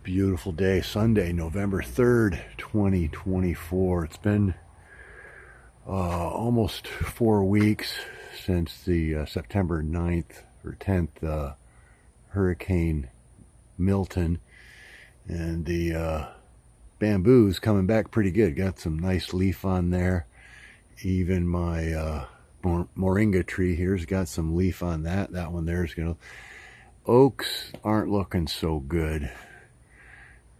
Beautiful day, Sunday, November 3rd, 2024. It's been almost 4 weeks since the September 9th or 10th Hurricane Milton, and the bamboo's coming back pretty good. Got some nice leaf on there. Even my moringa tree here's got some leaf on that. That one there's gonna. Oaks aren't looking so good.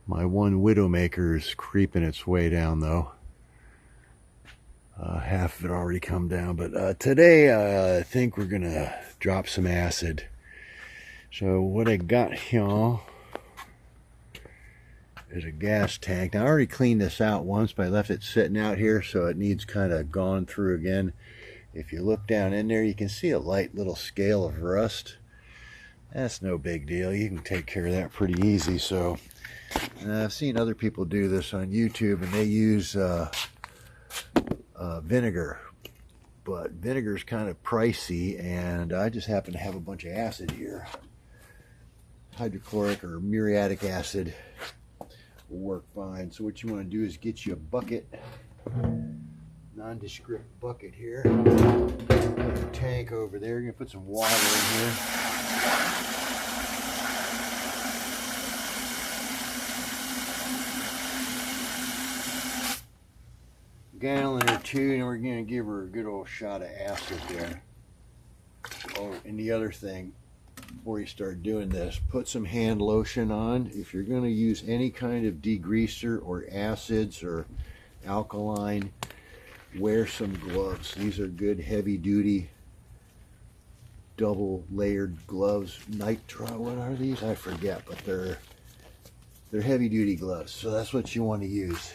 My one widowmaker is creeping its way down though. Half of it already come down, but today I think we're gonna drop some acid. So what I got here is a gas tank. Now I already cleaned this out once, but I left it sitting out here, so it needs kind of gone through again. If you look down in there, you can see a light little scale of rust. That's no big deal. You can take care of that pretty easy. So I've seen other people do this on YouTube, and they use vinegar, but vinegar is kind of pricey, and I just happen to have a bunch of acid here. Hydrochloric or muriatic acid will work fine. So what you want to do is get you a bucket, nondescript bucket here. Put a tank over there. You're going to put some water in here. Gallon or two, and we're going to give her a good old shot of acid there. Oh, and the other thing, before you start doing this, put some hand lotion on. If you're going to use any kind of degreaser or acids or alkaline, wear some gloves. These are good heavy duty double layered gloves. Nitro, what are these? I forget, but they're heavy duty gloves, so that's what you want to use.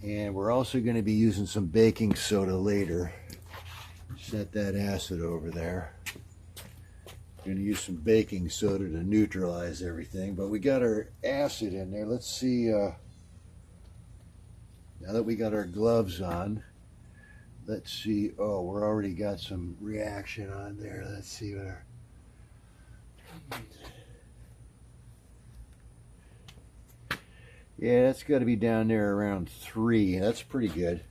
And we're also going to be using some baking soda later. Set that acid over there. We're going to use some baking soda to neutralize everything, but we got our acid in there. Let's see, now that we got our gloves on, let's see. Oh, we're already got some reaction on there. Let's see what our... Yeah, that's got to be down there around 3. That's pretty good.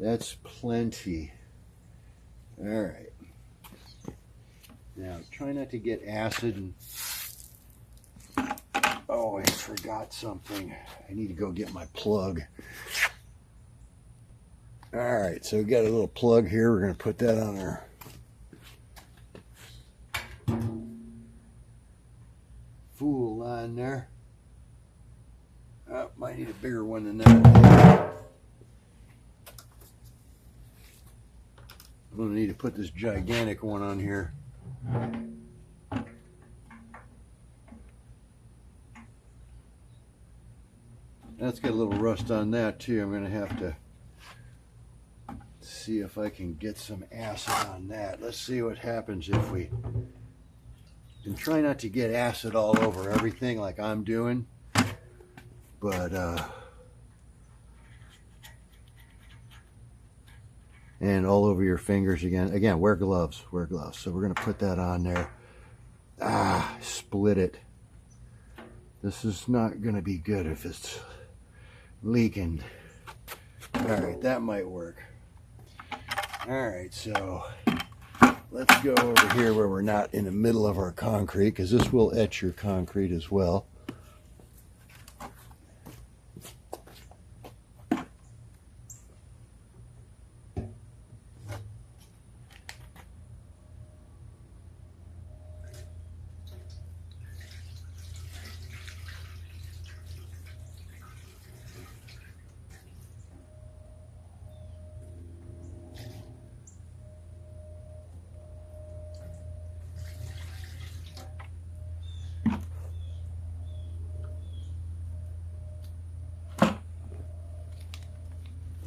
That's plenty. All right. Now, try not to get acid. And oh, I forgot something. I need to go get my plug. All right, so we got a little plug here. We're going to put that on our fuel line there. Oh, might need a bigger one than that. I'm going to need to put this gigantic one on here. That's got a little rust on that too. I'm going to have to see if I can get some acid on that. Let's see what happens if we... And try not to get acid all over everything like I'm doing. But and all over your fingers again, wear gloves. So we're going to put that on there. Split it. This is not going to be good if it's leaking. All right, that might work. All right, so let's go over here where we're not in the middle of our concrete, because this will etch your concrete as well.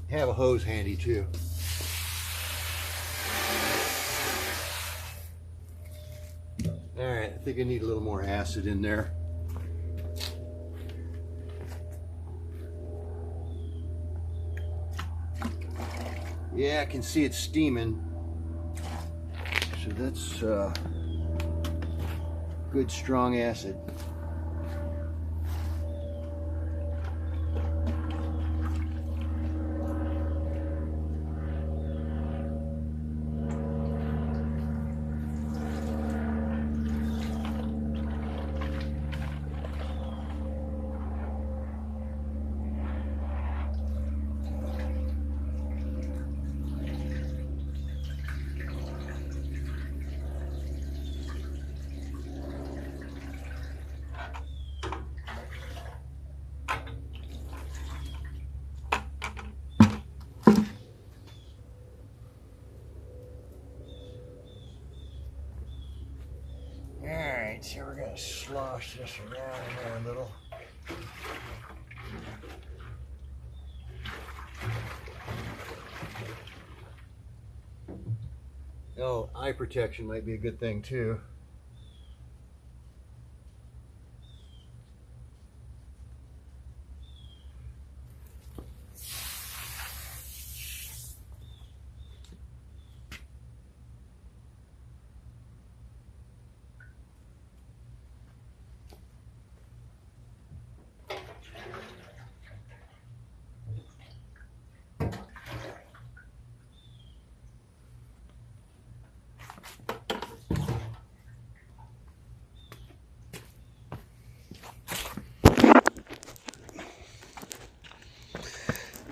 Have a hose handy too. All right, I think I need a little more acid in there. Yeah, I can see it steaming. So that's good strong acid. we're going to slosh this around in there a little. Oh, eye protection might be a good thing too.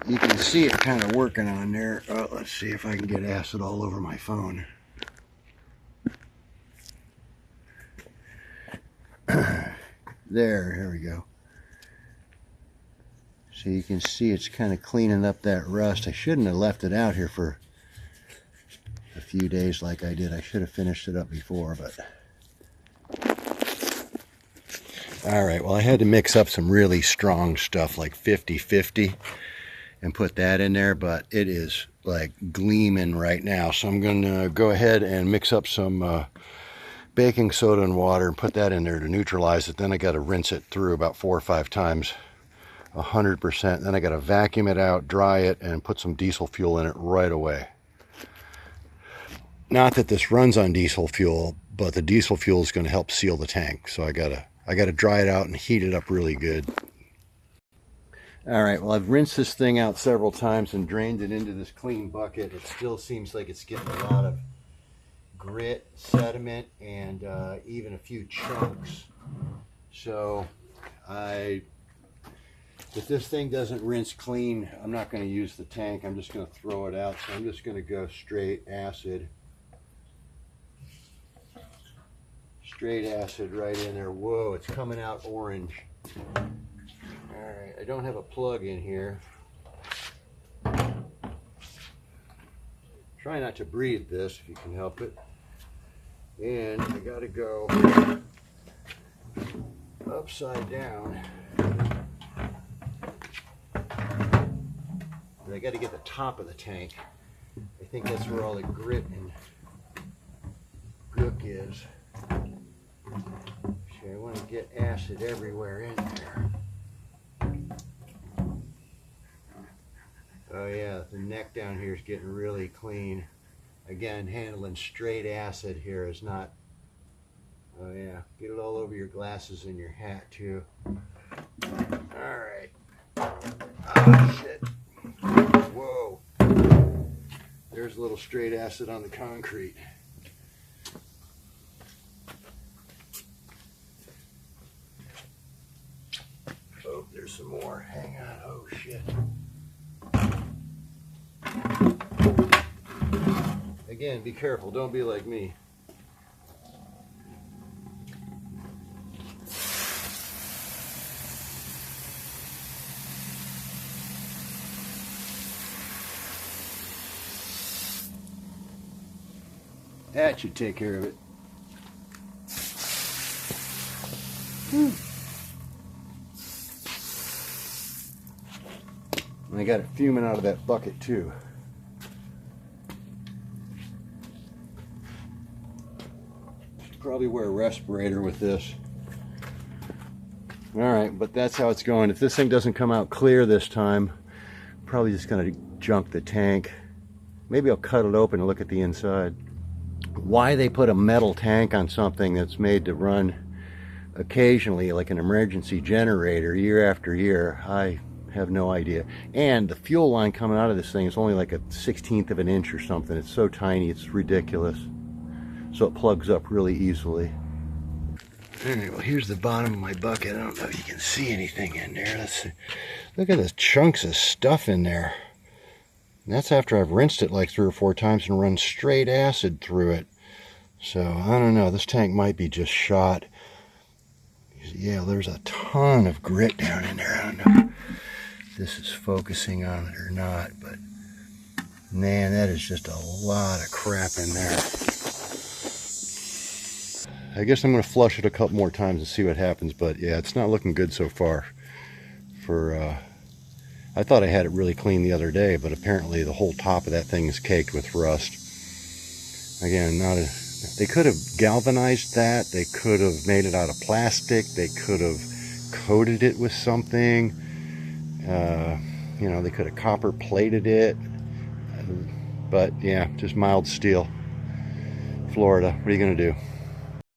You can see it kind of working on there. Oh, let's see if I can get acid all over my phone. There, here we go. So you can see it's kind of cleaning up that rust. I shouldn't have left it out here for a few days like I did. I should have finished it up before, but... Alright, well I had to mix up some really strong stuff like 50-50 and put that in there, but it is like gleaming right now. So I'm going to go ahead and mix up some baking soda and water and put that in there to neutralize it. Then I got to rinse it through about 4 or 5 times, 100%. Then I got to vacuum it out, dry it, and put some diesel fuel in it right away. Not that this runs on diesel fuel, but the diesel fuel is going to help seal the tank. So I got to dry it out and heat it up really good. All right, well, I've rinsed this thing out several times and drained it into this clean bucket. It still seems like it's getting a lot of grit, sediment, and even a few chunks. So if this thing doesn't rinse clean, I'm not going to use the tank. I'm just going to throw it out. So I'm just going to go straight acid. Straight acid right in there. Whoa, it's coming out orange. Alright, I don't have a plug in here. Try not to breathe this if you can help it. And I gotta go upside down. But I gotta get the top of the tank. I think that's where all the grit and gook is. Okay, I want to get acid everywhere in there. Oh yeah, the neck down here is getting really clean. Again, handling straight acid here is not... Oh yeah, get it all over your glasses and your hat too. Alright. Oh shit. Whoa. There's a little straight acid on the concrete. Oh, there's some more. Hang on. Oh shit. Again, be careful. Don't be like me. That should take care of it. And I got it fuming out of that bucket too. Should probably wear a respirator with this. Alright, but that's how it's going. If this thing doesn't come out clear this time, I'm probably just going to junk the tank. Maybe I'll cut it open and look at the inside. Why they put a metal tank on something that's made to run occasionally like an emergency generator year after year, I have no idea. And the fuel line coming out of this thing is only like a 1/16 of an inch or something. It's so tiny, it's ridiculous. So it plugs up really easily. Alright, well here's the bottom of my bucket. I don't know if you can see anything in there. Let's see. Look at the chunks of stuff in there. And that's after I've rinsed it like 3 or 4 times and run straight acid through it. So I don't know, this tank might be just shot. Yeah, there's a ton of grit down in there. I don't know if this is focusing on it or not, but man, that is just a lot of crap in there. I guess I'm going to flush it a couple more times and see what happens. But yeah, it's not looking good so far. I thought I had it really clean the other day, but apparently the whole top of that thing is caked with rust. Again, they could have galvanized that. They could have made it out of plastic. They could have coated it with something. You know, they could have copper plated it. But yeah, just mild steel. Florida, what are you going to do?